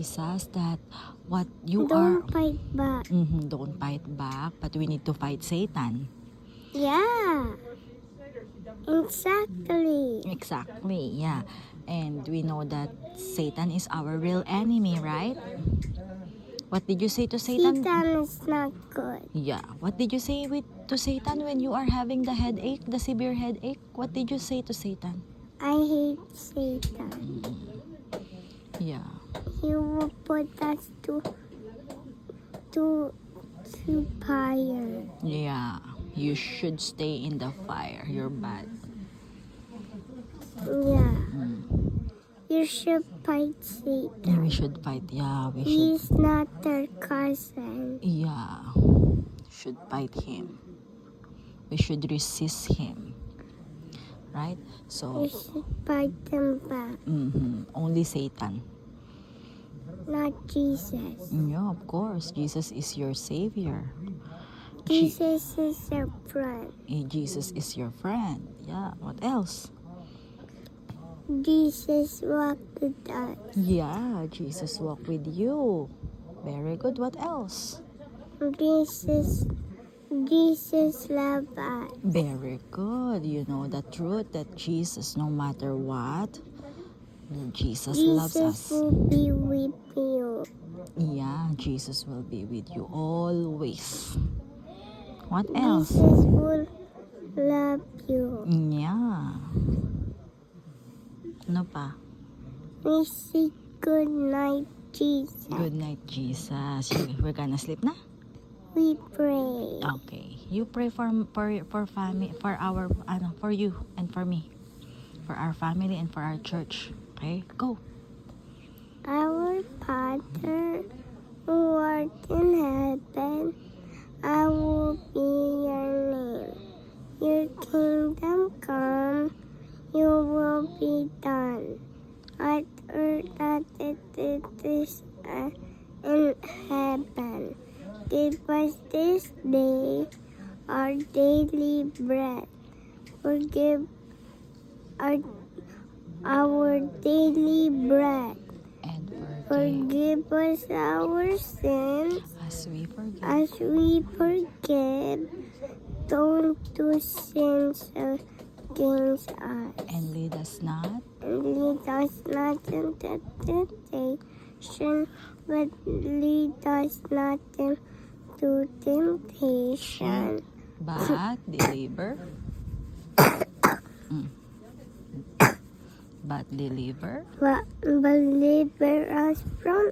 Jesus, that what you Don't are, fight back. don't fight back, but we need to fight Satan. Yeah. Exactly. Exactly, yeah. And we know that Satan is our real enemy, right? What did you say to Satan? Satan is not good. Yeah. What did you say to Satan when you are having the headache, the severe headache? What did you say to Satan? I hate Satan. Yeah. He will put us to fire. Yeah. You should stay in the fire. You're bad. Yeah. You should fight Yeah, Satan. we should fight. Yeah, we should. He's not their cousin. Yeah. Should fight him. We should resist him. Right? So, You should fight them back. only Satan. Not Jesus. Yeah, of course. Jesus is your savior. Jesus is your friend. Jesus is your friend. Yeah, what else? Jesus walked with us. Yeah, Jesus walked with you. Very good. What else? Jesus loves us. Very good. You know the truth that Jesus, no matter what, Jesus loves Jesus us. will be with you. Yeah, Jesus will be with you always. What else? Jesus will love you. Yeah. Ano pa? We say good night, Jesus. Good night, Jesus. We're gonna sleep na? We pray. Okay. You pray for family, for our for you and for me. For our family and for our church. Okay? Go. Our Father, who art in heaven, hallowed be your name. Your kingdom come, your will be done, on earth as it is in heaven. Give us this day our daily bread. Forgive our daily bread. And Forgive us our sins as we forgive. as we forgive those who sins against us. And lead us not And lead us not into temptation, but lead us not into temptation. but deliver. But deliver But deliver us from